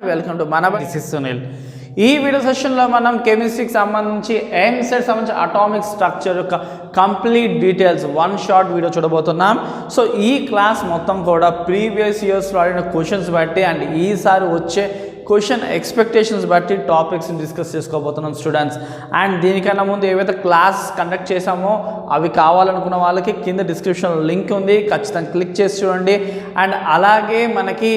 Welcome to మన సునీల్. ఈ video సెషన్లో మనం కెమిస్ట్రీకి సంబంధించి ఎంసెట్ సంబంధించి అటామిక్ స్ట్రక్చర్ యొక్క complete details one short video చూడబోతున్నాం. సో ఈ క్లాస్ మొత్తం కూడా ప్రీవియస్ ఇయర్స్లో అడిగిన క్వశ్చన్స్ బట్టి అండ్ ఈసారి వచ్చే క్వశ్చన్ ఎక్స్పెక్టేషన్స్ బట్టి టాపిక్స్ని డిస్కస్ చేసుకోబోతున్నాం స్టూడెంట్స్. అండ్ దీనికన్నా ముందు ఏవైతే క్లాస్ కండక్ట్ చేసామో అవి కావాలనుకున్న వాళ్ళకి కింద డిస్క్రిప్షన్లో లింక్ ఉంది, ఖచ్చితంగా క్లిక్ చేసి చూడండి. అండ్ అలాగే మనకి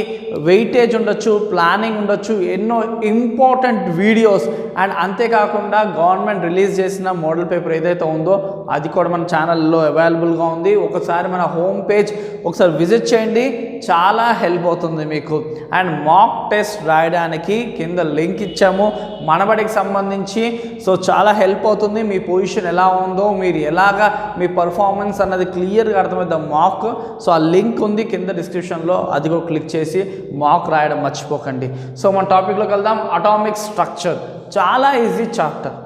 వెయిటేజ్ ఉండొచ్చు, ప్లానింగ్ ఉండొచ్చు, ఎన్నో ఇంపార్టెంట్ వీడియోస్ అండ్ అంతేకాకుండా గవర్నమెంట్ రిలీజ్ చేసిన మోడల్ పేపర్ ఏదైతే ఉందో అది కూడా మన ఛానల్లో అవైలబుల్గా ఉంది. ఒకసారి మన హోమ్ పేజ్ ఒకసారి విజిట్ చేయండి, చాలా హెల్ప్ అవుతుంది మీకు. అండ్ మాక్ టెస్ట్ రాయడానికి కింద లింక్ ఇచ్చాము మనబడికి సంబంధించి. సో చాలా హెల్ప్ అవుతుంది. మీ పొజిషన్ ఎలా ఉందో, మీరు ఎలాగా మీ పర్ఫార్మెన్స్ అన్నది క్లియర్గా అర్థమైంది మాక్. సో ఆ లింక్ ఉంది కింద డిస్క్రిప్షన్లో, అది కూడా క్లిక్ చేసి మాక్ రాయడం మర్చిపోకండి. సో మన టాపిక్లోకి వెళ్దాం. అటామిక్ స్ట్రక్చర్ చాలా ఈజీ చాప్టర్.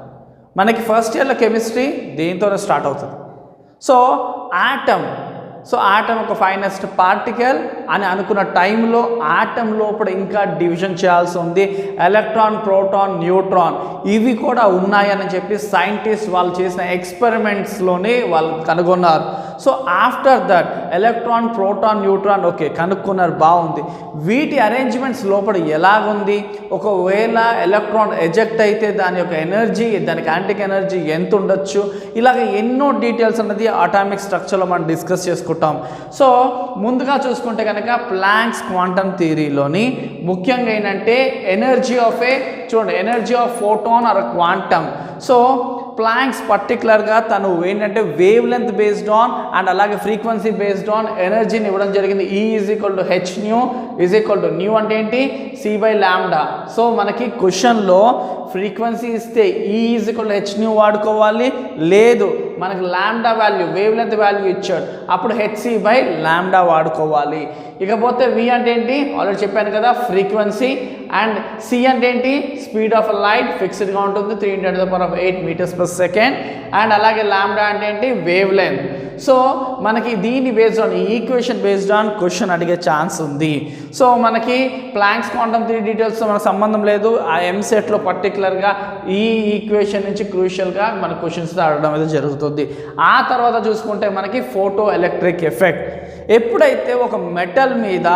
మనకి ఫస్ట్ ఇయర్లో కెమిస్ట్రీ దీంతోనే స్టార్ట్ అవుతుంది. సో ఆటమ్, సో ఆటమ్ ఒక ఫైనెస్ట్ పార్టికల్ అని అనుకున్న టైంలో ఆటమ్ లోపల ఇంకా డివిజన్ చేయాల్సి ఉంది. ఎలక్ట్రాన్, ప్రోటాన్, న్యూట్రాన్ ఇవి కూడా ఉన్నాయని చెప్పి సైంటిస్ట్ వాళ్ళు చేసిన ఎక్స్పెరిమెంట్స్లోనే వాళ్ళు కనుగొన్నారు. So after that electron, proton, neutron okay కనుక్కున్నారు, బాగుంది. వీటి అరేంజ్మెంట్స్ లోపల ఎలాగుంది, ఒకవేళ ఎలక్ట్రాన్ ఎజెక్ట్ అయితే దాని యొక్క ఎనర్జీ, దాని కైనెటిక్ ఎనర్జీ ఎంత ఉండొచ్చు, ఇలాగ ఎన్నో డీటెయిల్స్ అన్నది అటామిక్ స్ట్రక్చర్లో మనం డిస్కస్ చేసుకుంటాం. సో ముందుగా చూసుకుంటే కనుక ప్లాంక్స్ క్వాంటమ్ థియరీలోని ముఖ్యంగా ఏంటంటే ఎనర్జీ ఆఫ్ చూడండి energy of photon are quantum. So planks పర్టికులర్గా తను ఏంటంటే wave length based on and అలాగే ఫ్రీక్వెన్సీ బేస్డ్ ఆన్ ఎనర్జీని ఇవ్వడం జరిగింది. E = h న్యూ న్యూ అంటే ఏంటి, c/λ. సో మనకి క్వశ్చన్లో ఫ్రీక్వెన్సీ ఇస్తే E = h న్యూ వాడుకోవాలి, లేదు మనకి lambda value wave length value ఇచ్చాడు అప్పుడు hc/λ వాడుకోవాలి. ఇకపోతే V అంటే ఏంటి ఆల్రెడీ చెప్పాను కదా, ఫ్రీక్వెన్సీ. అండ్ C అంటే ఏంటి, స్పీడ్ ఆఫ్ లైట్ ఫిక్స్డ్గా ఉంటుంది 3×8 m/s. అండ్ అలాగే లాంబ్డా అంటే ఏంటి, వేవ్ లెంత్. సో మనకి దీన్ని బేస్డ్ ఆన్ ఈ ఈక్వేషన్ బేస్డ్ ఆన్ క్వశ్చన్ అడిగే ఛాన్స్ ఉంది. సో మనకి ప్లాంక్స్ క్వాంటమ్ థియరీ డీటెయిల్స్తో మనకు సంబంధం లేదు. ఆ ఎంసెట్లో పర్టికులర్గా ఈ ఈక్వేషన్ నుంచి క్రూషియల్గా మన క్వశ్చన్స్ అడగడం అయితే జరుగుతుంది. ఆ తర్వాత చూసుకుంటే మనకి ఫోటో ఎలక్ట్రిక్ ఎఫెక్ట్. ఎప్పుడైతే ఒక మెటల్ మీద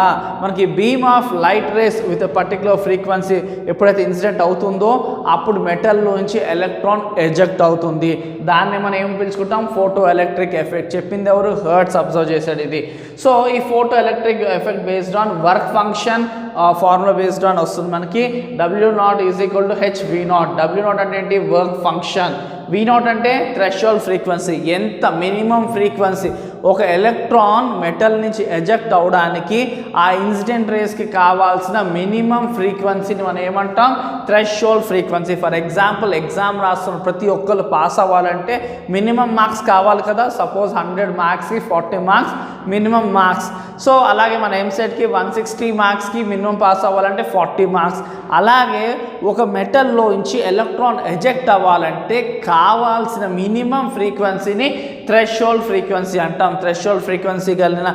మనకి beam of light race with particular frequency ఎప్పుడైతే ఇన్సిడెంట్ అవుతుందో అప్పుడు మెటల్లోంచి ఎలక్ట్రాన్ ఎజెక్ట్ అవుతుంది. దాన్ని మనం ఏం పిలుచుకుంటాం, ఫోటో ఎలక్ట్రిక్ ఎఫెక్ట్. చెప్పింది ఎవరు, హర్ట్జ్ అబ్జర్వ్ చేశాడు ఇది. సో ఈ photo electric effect based on work function formula based on వస్తుంది మనకి. W0 = hV0. W0 అంటే ఏంటి, వర్క్ ఫంక్షన్. V0 అంటే థ్రెషోల్డ్ ఫ్రీక్వెన్సీ, ఎంత మినిమం ఫ్రీక్వెన్సీ ఒక ఎలక్ట్రాన్ మెటల్ నుంచి ఎజెక్ట్ అవడానికి ఆ ఇన్సిడెంట్ రేస్కి కావాల్సిన మినిమం ఫ్రీక్వెన్సీని మనం ఏమంటాం, threshold frequency. For example exam రాస్తున్న ప్రతి ఒక్కరు పాస్ అవ్వాలంటే మినిమం మార్క్స్ కావాలి కదా. సపోజ్ 100 మార్క్స్కి 40 మార్క్స్ మినిమం మార్క్స్. సో అలాగే మన ఎంసెట్కి 160 మార్క్స్కి మినిమం పాస్ అవ్వాలంటే 40 మార్క్స్. అలాగే ఒక మెటల్లోంచి ఎలక్ట్రాన్ ఎజెక్ట్ అవ్వాలంటే కావాల్సిన మినిమం ఫ్రీక్వెన్సీని థ్రెషోల్డ్ ఫ్రీక్వెన్సీ అంటాం. థ్రెషోల్డ్ ఫ్రీక్వెన్సీ కలిగిన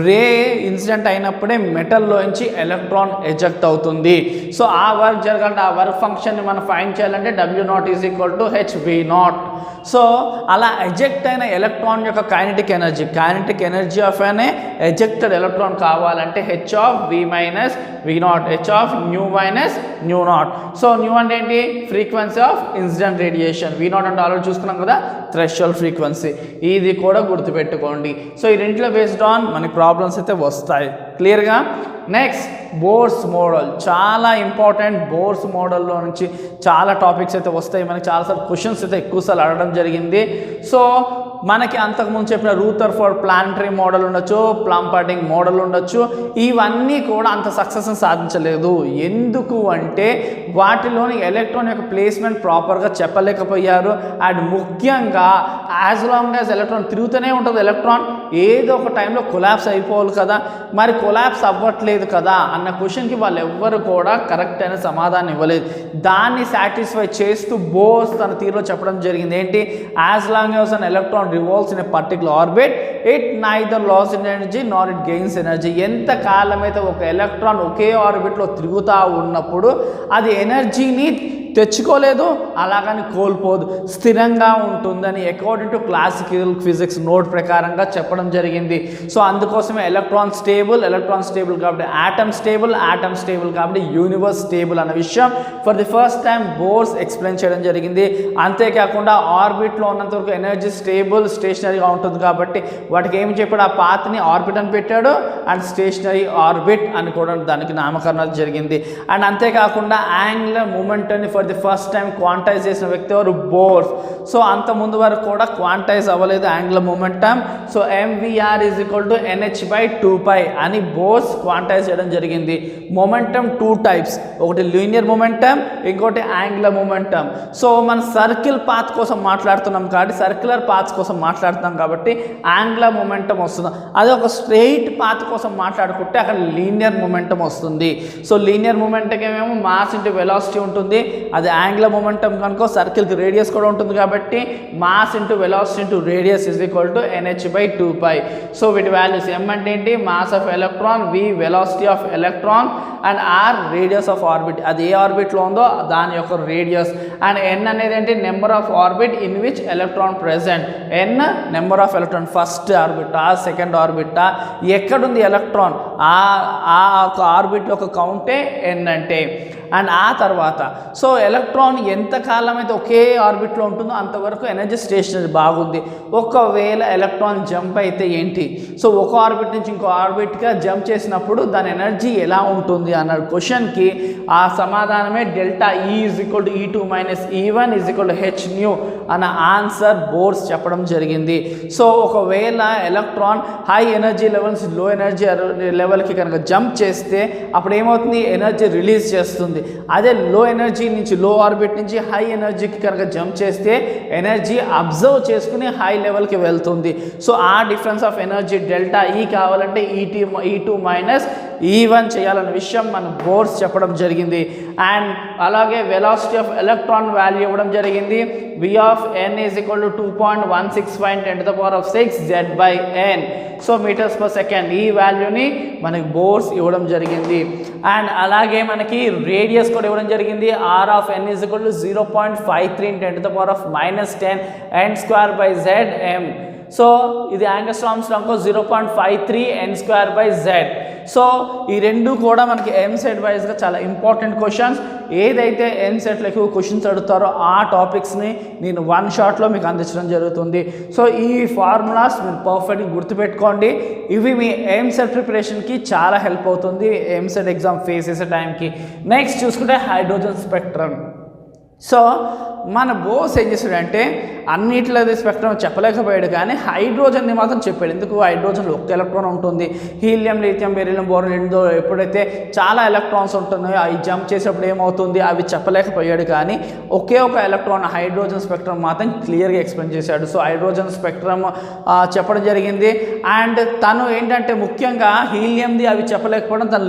రే ఇన్సిడెంట్ అయినప్పుడే మెటల్లోంచి ఎలక్ట్రాన్ ఎజెక్ట్ అవుతుంది. సో ఆ వర్క్ జరగాలంటే ఆ వర్క్ ఫంక్షన్ని మనం ఫైండ్ చేయాలంటే W0 = hV0. సో అలా ఎజెక్ట్ అయిన ఎలక్ట్రాన్ యొక్క kinetic energy of an ejected electron కావాలంటే h(V - V0), h(ν - ν0). So new అంటే ఏంటి, frequency of incident radiation. V0 అంటే ఆల్రెడీ చూసుకున్నాం కదా, థ్రెషోల్డ్ ఫ్రీక్వెన్సీ. ఇది కూడా గుర్తుపెట్టుకోండి. సో ఈ రెంట్లో బేస్డ్ ఆన్ మనకి ప్రాబ్లమ్స్ అయితే వస్తాయి క్లియర్గా. నెక్స్ట్ బోర్స్ మోడల్, చాలా ఇంపార్టెంట్. బోర్స్ మోడల్లో నుంచి చాలా టాపిక్స్ అయితే వస్తాయి మనకి. చాలాసార్లు క్వశ్చన్స్ అయితే ఎక్కువసార్లు అడగడం జరిగింది. సో మనకి అంతకుముందు చెప్పిన రూథర్ఫోర్డ్ ప్లానటరీ మోడల్ ఉండొచ్చు, ప్లంపార్డింగ్ మోడల్ ఉండొచ్చు, ఇవన్నీ కూడా అంత సక్సెస్ని సాధించలేదు. ఎందుకు అంటే వాటిలోని ఎలక్ట్రాన్ యొక్క ప్లేస్మెంట్ ప్రాపర్గా చెప్పలేకపోయారు. అండ్ ముఖ్యంగా యాజ్ లాంగ్ యాజ్ ఎలక్ట్రాన్ తిరుగుతూనే ఉంటుంది, ఎలక్ట్రాన్ ఏదో ఒక టైంలో కొలాప్స్ అయిపోవాలి కదా, మరి కొలాప్స్ అవ్వట్లేదు కదా అన్న క్వశ్చన్కి వాళ్ళు ఎవ్వరు కూడా కరెక్ట్ అయిన సమాధానం ఇవ్వలేదు. దాన్ని సాటిస్ఫై చేస్తూ బోర్స్ తన తీరులో చెప్పడం జరిగింది. ఏంటి? As long as an electron revolves in a particular orbit it neither loss energy nor it gains energy. ఎంత కాలమైతే ఒక ఎలక్ట్రాన్ ఒకే ఆర్బిట్లో తిరుగుతూ ఉన్నప్పుడు అది ఎనర్జీని తెచ్చుకోలేదు, అలాగని కోల్పోదు, స్థిరంగా ఉంటుందని according to classical physics note ప్రకారంగా చెప్పడం జరిగింది. సో అందుకోసమే ఎలక్ట్రాన్ స్టేబుల్ కాబట్టి ఆటమ్ స్టేబుల్ కాబట్టి యూనివర్స్ స్టేబుల్ అన్న విషయం for the first time Bohr's explain చేయడం జరిగింది. అంతేకాకుండా ఆర్బిట్లో ఉన్నంత వరకు ఎనర్జీ స్టేషనరీగా ఉంటుంది కాబట్టి వాటికి ఏమి చెప్పాడు, ఆ పాత్ని ఆర్బిట్ అని పెట్టాడు అండ్ స్టేషనరీ ఆర్బిట్ అని కూడా దానికి నామకరణం జరిగింది. అండ్ అంతేకాకుండా యాంగులర్ మూమెంట్ అని for the first time quantise చేసిన వ్యక్తి ఎవరు? బోర్స్. సో అంత ముందు వరకు కూడా క్వాంటైజ్ అవ్వలేదు angular momentum. So MVR is equal to NH/2π అని బోర్స్ క్వాంటైజ్ చేయడం జరిగింది. మొమెంటమ్ 2 టైప్స్, ఒకటి లీనియర్ మొమెంటమ్, ఇంకోటి యాంగులర్ మొమెంటమ్. సో మన సర్కిల్ పాత్ కోసం మాట్లాడుతున్నాం కాబట్టి సర్క్యులర్ పాత్స్ కోసం మాట్లాడుతున్నాం కాబట్టి యాంగులర్ మొమెంటమ్ వస్తుంది. అదే ఒక స్ట్రెయిట్ పాత్ కోసం మాట్లాడుకుంటే అక్కడ లీనియర్ మొమెంటమ్ వస్తుంది. సో లీనియర్ మొమెంటమ్ ఏమేమో మాస్ ఇంటూ వెలాసిటీ ఉంటుంది, అది యాంగులర్ మొమెంటమ్ కనుక సర్కిల్కి రేడియస్ కూడా ఉంటుంది కాబట్టి mass into velocity into radius is equal to NH/2π. So వీటి వాల్యూస్ M అంటే ఏంటి? Mass of electron, V velocity of electron and R radius of orbit, అది ఏ ఆర్బిట్లో ఉందో దాని యొక్క రేడియస్. అండ్ N అనేది ఏంటి? Number of orbit in which electron present. N number of electron, first ఆర్బిటా సెకండ్ ఆర్బిటా, ఎక్కడుంది ఎలక్ట్రాన్, ఆ ఒక ఆర్బిట్ యొక్క కౌంటే N అంటే. అండ్ ఆ తర్వాత సో ఎలక్ట్రాన్ ఎంతకాలం అయితే ఒకే ఆర్బిట్లో ఉంటుందో అంతవరకు ఎనర్జీ స్టేషనరీ బాగుంది. ఒకవేళ ఎలక్ట్రాన్ జంప్ అయితే ఏంటి? సో ఒక ఆర్బిట్ నుంచి ఇంకో ఆర్బిట్గా జంప్ చేసినప్పుడు దాని ఎనర్జీ ఎలా ఉంటుంది అన్న క్వశ్చన్కి ఆ సమాధానమే delta E is equal to E2 - E1 is equal to hν అన్న ఆన్సర్ బోర్స్ చెప్పడం జరిగింది. సో ఒకవేళ ఎలక్ట్రాన్ హై ఎనర్జీ లెవెల్స్ లో ఎనర్జీ లెవెల్కి కనుక జంప్ చేస్తే అప్పుడు ఏమవుతుంది? ఎనర్జీ రిలీజ్ చేస్తుంది. అదే లో ఎనర్జీ నుంచి లో ఆర్బిట్ నుంచి హై ఎనర్జీకి కనుక జంప్ చేస్తే ఎనర్జీ అబ్జర్వ్ చేసుకుని హై లెవెల్కి వెళ్తుంది. సో ఆ difference of energy delta E కావాలంటే E2 - E1 చేయాలన్న విషయం మన బోర్స్ చెప్పడం జరిగింది. అండ్ అలాగే వెలాసిటీ ఆఫ్ ఎలక్ట్రాన్ వాల్యూ ఇవ్వడం జరిగింది. V of n is equal to 2.16 × 10⁶ Z/n. So meters per second ఈ వాల్యూని మనకి బోర్స్ ఇవ్వడం జరిగింది. అండ్ అలాగే మనకి రేడియస్ కూడా ఇవ్వడం జరిగింది. R of n is equal to 0.53 × 10⁻⁻10 n²/Zm. So ఇది యాంగస్ట్రామ్స్ నంబర్ 0.53 n²/Z. సో ఈ రెండు కూడా మనకి ఎంసెట్ వైజ్గా చాలా ఇంపార్టెంట్ క్వశ్చన్స్. ఏదైతే ఎంసెట్లో ఎక్కువ క్వశ్చన్స్ అడుగుతారో ఆ టాపిక్స్ని నేను వన్ షాట్లో మీకు అందించడం జరుగుతుంది. సో ఈ ఫార్ములాస్ మీరు పర్ఫెక్ట్గా గుర్తుపెట్టుకోండి. ఇవి మీ ఎంసెట్ ప్రిపరేషన్కి చాలా హెల్ప్ అవుతుంది ఎంసెట్ ఎగ్జామ్ ఫేస్ చేసే టైంకి. నెక్స్ట్ చూసుకుంటే హైడ్రోజన్ స్పెక్ట్రమ్. సో మన బోస్ ఏం చేశాడంటే అన్నిట్లో స్పెక్ట్రమ్ చెప్పలేకపోయాడు కానీ హైడ్రోజన్ని మాత్రం చెప్పాడు. ఎందుకు? హైడ్రోజన్లో ఒక్క ఎలక్ట్రాన్ ఉంటుంది. హీలియం, లిథియం, బెరిలియం, బోరాన్ రెండో ఎప్పుడైతే చాలా ఎలక్ట్రాన్స్ ఉంటున్నాయో అవి జంప్ చేసేటప్పుడు ఏమవుతుంది అవి చెప్పలేకపోయాడు కానీ ఒకే ఒక ఎలక్ట్రాన్ హైడ్రోజన్ స్పెక్ట్రమ్ మాత్రం క్లియర్గా ఎక్స్ప్లెయిన్ చేశాడు. సో హైడ్రోజన్ స్పెక్ట్రమ్ చెప్పడం జరిగింది. అండ్ తను ఏంటంటే ముఖ్యంగా హీలియంది అవి చెప్పలేకపోవడం తన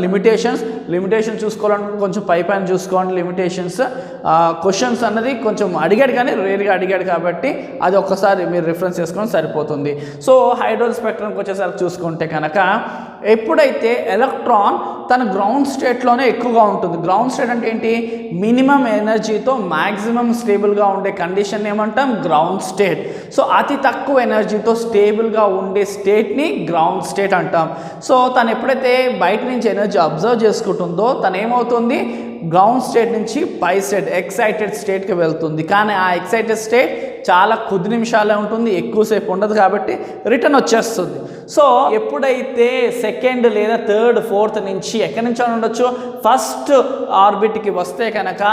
లిమిటేషన్ చూసుకోవాలంటే కొంచెం పైన చూసుకోండి. లిమిటేషన్స్ క్వశ్చన్స్ అన్నది కొంచెం అడిగాడు కానీ రేర్గా అడిగాడు కాబట్టి అది ఒక్కసారి మీరు రిఫరెన్స్ చేసుకొని సరిపోతుంది. సో హైడ్రోజన్ స్పెక్ట్రమ్కి వచ్చేసరికి చూసుకుంటే కనుక ఎప్పుడైతే ఎలక్ట్రాన్ తన గ్రౌండ్ స్టేట్లోనే ఎక్కువగా ఉంటుంది. గ్రౌండ్ స్టేట్ అంటే ఏంటి? మినిమం ఎనర్జీతో మ్యాక్సిమం స్టేబుల్గా ఉండే కండిషన్ ఏమంటాం? Ground state. సో అతి తక్కువ ఎనర్జీతో స్టేబుల్గా ఉండే స్టేట్ని గ్రౌండ్ స్టేట్ అంటాం. సో తను ఎప్పుడైతే బయట నుంచి ఎనర్జీ అబ్జర్వ్ చేసుకుంటుందో తను ఏమవుతుంది? గ్రౌండ్ స్టేట్ నుంచి పై స్టేట్ ఎక్సైటెడ్ స్టేట్కి వెళ్తుంది. కానీ ఆ ఎక్సైటెడ్ స్టేట్ చాలా కొద్ది నిమిషాలే ఉంటుంది, ఎక్కువసేపు ఉండదు కాబట్టి రిటర్న్ వచ్చేస్తుంది. సో ఎప్పుడైతే సెకండ్ లేదా థర్డ్ ఫోర్త్ నుంచి ఎక్కడి నుంచి ఉండొచ్చు ఫస్ట్ ఆర్బిట్కి వస్తే కనుక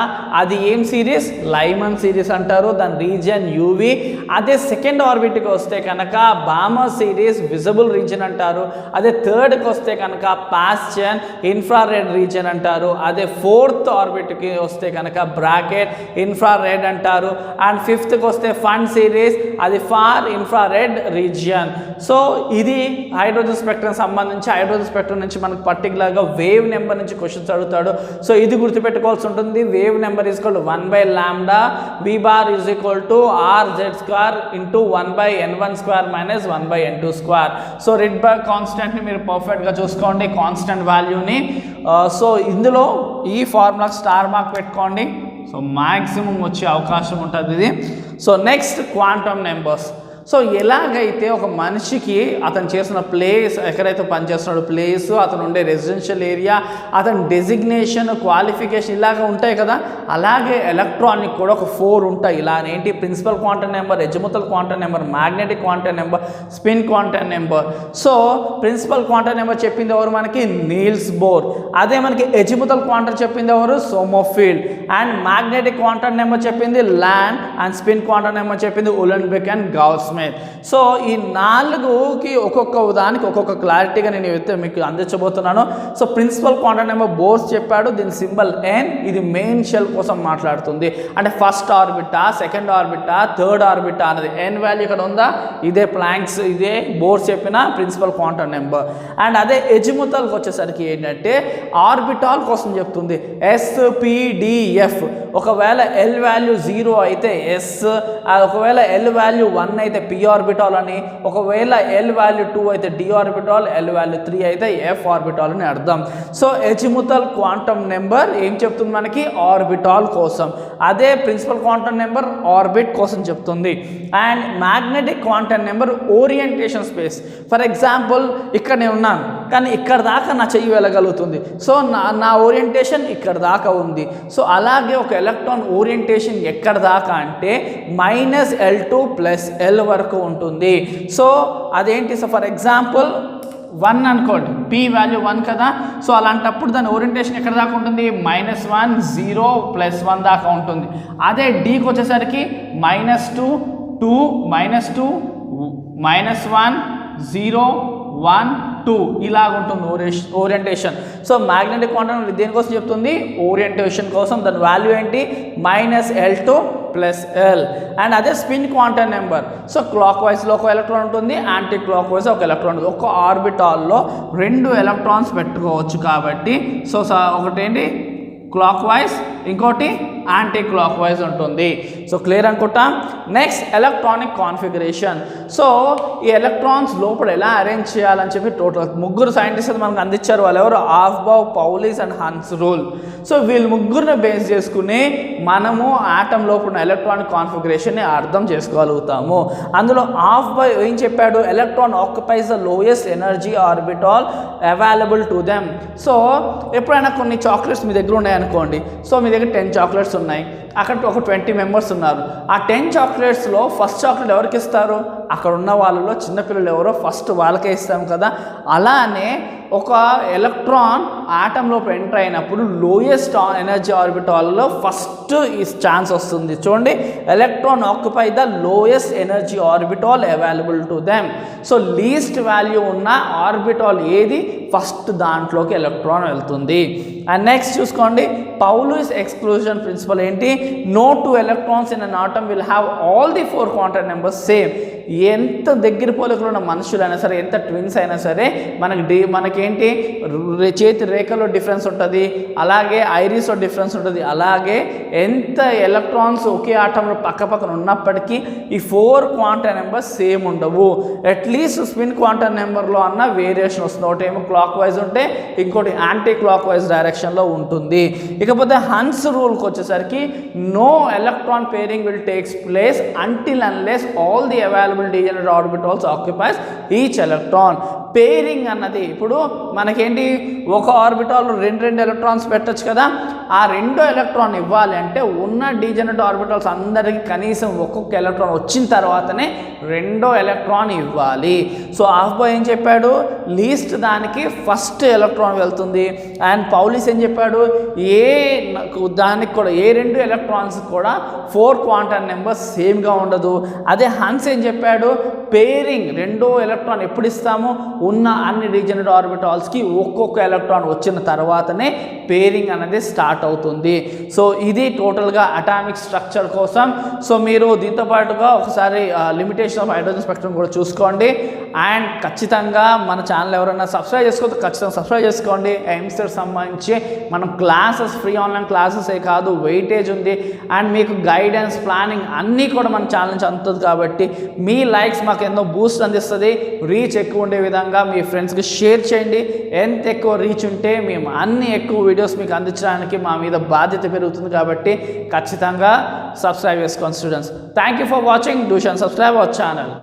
అది ఏం సిరీస్? లైమన్ సిరీస్ అంటారు, దాని రీజియన్ యూవి. అదే సెకండ్ ఆర్బిట్కి వస్తే కనుక బామర్ సిరీస్ విజిబుల్ రీజియన్ అంటారు. అదే థర్డ్కి వస్తే కనుక పాస్చన్ ఇన్ఫ్రారెడ్ రీజియన్ అంటారు. అదే ఫోర్త్ ఆర్బిట్కి వస్తే కనుక బ్రాకెట్ ఇన్ఫ్రారెడ్ అంటారు. అండ్ ఫిఫ్త్కి వస్తే ఫన్ సిరీస్, అది ఫార్ ఇన్ఫ్రారెడ్ రీజియన్. సో ఇది హైడ్రోజన్ స్పెక్ట్రమ్ సంబంధించి, హైడ్రోజన్ స్పెక్ట్రమ్ నుంచి మనకు పర్టికులర్గా వేవ్ నెంబర్ నుంచి క్వశ్చన్స్ అడుగుతాడు. సో ఇది గుర్తుపెట్టుకోవాల్సి ఉంటుంది. Wave number is equal to 1/λ, v bar is equal to rz² into 1/n1² minus 1/n2². So Rydberg కాన్స్టెంట్ని మీరు పర్ఫెక్ట్గా చూసుకోండి, కాన్స్టెంట్ వాల్యూని. సో ఇందులో ఈ ఫార్ములా స్టార్ మార్క్ పెట్టుకోండి. సో మ్యాక్సిమం వచ్చే అవకాశం ఉంటుంది ఇది. So next quantum numbers. So ఎలాగైతే ఒక మనిషికి అతను చేసిన ప్లేస్, ఎక్కడైతే పనిచేస్తున్నాడో ప్లేస్, అతను ఉండే రెసిడెన్షియల్ ఏరియా, అతని డెసిగ్నేషన్, క్వాలిఫికేషన్ ఇలాగ ఉంటాయి కదా, అలాగే ఎలక్ట్రానిక్ కూడా ఒక 4 ఉంటాయి. ఇలా ఏంటి? Principal quantum number, azimuthal quantum number, magnetic quantum number, spin quantum number. So principal quantum number చెప్పింది ఎవరు మనకి? Niels Bohr. అదే మనకి ఎజిముతల్ క్వాంటమ్ చెప్పింది ఎవరు? Sommerfeld. And magnetic quantum number చెప్పింది Lande, and spin quantum number చెప్పింది ఉలెన్బెక్ అండ్ గౌస్. సో ఈ 4కి ఒక్కొక్క దానికి ఒక్కొక్క క్లారిటీగా నేను మీకు అందించబోతున్నాను. So principal quantum number Bohr's చెప్పాడు, దీని సింబల్ n. ఇది మెయిన్ షెల్ కోసం మాట్లాడుతుంది. అంటే ఫస్ట్ ఆర్బిటా, సెకండ్ ఆర్బిటా, థర్డ్ ఆర్బిటా అనేది n వాల్యూ ఇక్కడ ఉందా? ఇదే ప్లాంక్స్, ఇదే బోర్స్ చెప్పిన ప్రిన్సిపల్ క్వాంటమ్ నెంబర్. అండ్ అదే ఎజిముతల్కి వచ్చేసరికి ఏంటంటే ఆర్బిటాల్ కోసం చెప్తుంది, SPDF. ఒకవేళ L వాల్యూ 0 అయితే S, ఒకవేళ L వాల్యూ 1 అయితే p ఆర్బిటాల్ అని, ఒకవేళ L వాల్యూ 2 అయితే d ఆర్బిటాల్, L వాల్యూ 3 అయితే f ఆర్బిటాల్ అని అర్థం. సో ఎజిముతల్ క్వాంటమ్ నెంబర్ ఏం చెప్తుంది మనకి? ఆర్బిటాల్ కోసం. అదే ప్రిన్సిపల్ క్వాంటమ్ నెంబర్ ఆర్బిట్ కోసం చెప్తుంది. And magnetic quantum number orientation space. For example ఇక్కడ నేను ఉన్నాను, కానీ ఇక్కడ దాకా నా చెయ్యి వెళ్ళగలుగుతుంది. సో నా ఓరియంటేషన్ ఇక్కడ దాకా ఉంది. సో అలాగే ఒక ఎలక్ట్రాన్ ఓరియంటేషన్ ఎక్కడ దాకా అంటే -L2 + L వరకు ఉంటుంది. సో అదేంటి? సో ఫర్ ఎగ్జాంపుల్ 1 అనుకోండి, p వాల్యూ 1 కదా. సో అలాంటప్పుడు దాని ఓరియంటేషన్ ఎక్కడ దాకా ఉంటుంది? -1, 0, +1 దాకా ఉంటుంది. అదే డీకి వచ్చేసరికి -2, 2, -2, -1, 0, 1, 2 ఇలాగ ఉంటుంది ఓరియంటేషన్. సో మ్యాగ్నెటిక్ క్వాంటమ్ దేనికోసం చెప్తుంది? ఓరియంటేషన్ కోసం. దాని వాల్యూ ఏంటి? -L2 + L. అండ్ అదే స్పిన్ క్వాంటమ్ నెంబర్. సో క్లాక్ వైజ్లో ఒక ఎలక్ట్రాన్ ఉంటుంది, యాంటీ క్లాక్ వైజ్ ఒక ఎలక్ట్రాన్ ఉంటుంది. ఒక ఆర్బిటాల్లో 2 ఎలక్ట్రాన్స్ పెట్టుకోవచ్చు కాబట్టి, సో ఒకటేంటి క్లాక్ వైజ్, ఇంకోటి యాంటీ క్లాక్ వైజ్ ఉంటుంది. సో క్లియర్ అనుకుంటా. Next electronic configuration. సో ఈ ఎలక్ట్రాన్స్ లోపల ఎలా అరేంజ్ చేయాలని చెప్పి టోటల్ 3 సైంటిస్టులు మనకు అందించారు. వాళ్ళు ఎవరు? ఆఫ్బావ్, పౌలిస్ అండ్ హన్స్ రూల్. సో వీళ్ళు 3ని బేస్ చేసుకుని మనము ఆటమ్ లోపల ఎలక్ట్రానిక్ కాన్ఫిగరేషన్ని అర్థం చేసుకోగలుగుతాము. అందులో ఆఫ్బావ్ ఏం చెప్పాడు? Electron occupies the lowest energy orbital available to them. So ఎప్పుడైనా కొన్ని చాక్లెట్స్ మీ దగ్గర ఉన్నాయనుకోండి. సో మీ దగ్గర 10 చాక్లెట్స్ ఉన్నాయి, అక్కడ ఒక 20 మెంబర్స్ ఉన్నారు. ఆ 10 చాక్లెట్స్లో ఫస్ట్ చాక్లెట్ ఎవరికి ఇస్తారు? అక్కడ ఉన్న వాళ్ళలో చిన్నపిల్లలు ఎవరో ఫస్ట్ వాళ్ళకే ఇస్తాం కదా. అలానే ఒక ఎలక్ట్రాన్ ఆటంలోకి ఎంటర్ అయినప్పుడు లోయెస్ట్ ఎనర్జీ ఆర్బిటాల్లో ఫస్ట్ ఈ ఛాన్స్ వస్తుంది. చూడండి, electron occupy the lowest energy orbital available to them. So least value ఉన్న ఆర్బిటాల్ ఏది? ఫస్ట్ దాంట్లోకి ఎలక్ట్రాన్ వెళ్తుంది. అండ్ నెక్స్ట్ చూసుకోండి, పౌలిస్ ఎక్స్క్లూజన్ ప్రిన్సిపల్ ఏంటి? No 2 electrons in an atom will have all the 4 quantum numbers same. ఎంత దగ్గర పోలికలు ఉన్న మనుషులైనా సరే, ఎంత ట్విన్స్ అయినా సరే, మనకేంటి చేతి రేఖలో డిఫరెన్స్ ఉంటుంది, అలాగే ఐరిస్లో డిఫరెన్స్ ఉంటుంది. అలాగే ఎంత ఎలక్ట్రాన్స్ ఒకే ఆటంలో పక్కపక్కన ఉన్నప్పటికీ ఈ 4 క్వాంటమ్ నెంబర్స్ సేమ్ ఉండవు. అట్లీస్ట్ స్పిన్ క్వాంటమ్ నెంబర్లో అన్న వేరియేషన్ వస్తుంది. ఒకటేమో క్లాక్ వైజ్ ఉంటే ఇంకోటి యాంటీ క్లాక్ వైజ్ డైరెక్షన్లో ఉంటుంది. ఇకపోతే హన్స్ రూల్కి వచ్చేసరికి no electron pairing will takes place until unless all the available degenerate orbitals occupies each electron. Pairing అన్నది ఇప్పుడు మనకేంటి, ఒక ఆర్బిటాల్ 2 ఎలక్ట్రాన్స్ పెట్టచ్చు కదా. ఆ 2 ఎలక్ట్రాన్ ఇవ్వాలి అంటే ఉన్న డీజెనరేట్ ఆర్బిటాల్స్ అందరికీ కనీసం ఒక్కొక్క ఎలక్ట్రాన్ వచ్చిన తర్వాతనే 2వ ఎలక్ట్రాన్ ఇవ్వాలి. సో ఆఫ్బాయ్ ఏం చెప్పాడు? లీస్ట్ దానికి ఫస్ట్ ఎలక్ట్రాన్ వెళ్తుంది. అండ్ పౌలిస్ ఏం చెప్పాడు? దానికి కూడా ఏ 2 ఎలక్ట్రాన్స్ కూడా 4 క్వాంటమ్ నెంబర్స్ సేమ్గా ఉండదు. అదే హన్స్ ఏం చెప్పాడు? పేరింగ్ రెండో ఎలక్ట్రాన్ ఎప్పుడు ఇస్తామో ఉన్న అన్ని డీజనరేట్ ఆర్బిటాల్స్కి ఒక్కొక్క ఎలక్ట్రాన్ వచ్చిన తర్వాతనే పేరింగ్ అనేది స్టార్ట్ అవుతుంది. సో ఇది టోటల్గా అటామిక్ స్ట్రక్చర్ కోసం. సో మీరు దీంతో పాటుగా ఒకసారి లిమిటేషన్ ఆఫ్ హైడ్రోజన్ స్పెక్ట్రమ్ కూడా చూసుకోండి. అండ్ ఖచ్చితంగా మన ఛానల్ ఎవరైనా సబ్స్క్రైబ్ చేసుకోవద్దు, ఖచ్చితంగా సబ్స్క్రైబ్ చేసుకోండి. ఎయిమ్స్కి సంబంధించి మనం క్లాసెస్, ఫ్రీ ఆన్లైన్ క్లాసెసే కాదు, వెయిటేజ్ ఉంది అండ్ మీకు గైడెన్స్, ప్లానింగ్ అన్నీ కూడా మన ఛానల్ నుంచి అందుతుంది. కాబట్టి మీ లైక్స్ మాకు ఎన్నో బూస్ట్ అందిస్తుంది. రీచ్ ఎక్కువ ఉండే విధంగా మీ ఫ్రెండ్స్కి షేర్ చేయండి. ఎంత ఎక్కువ రీచ్ ఉంటే మేము అన్ని ఎక్కువ వీడియోస్ మీకు అందించడానికి మా మీద బాధ్యత పెరుగుతుంది. కాబట్టి ఖచ్చితంగా సబ్స్క్రైబ్ చేసుకోండి students. Thank you for watching. Do షన్ సబ్స్క్రైబ్ అవర్ ఛానల్.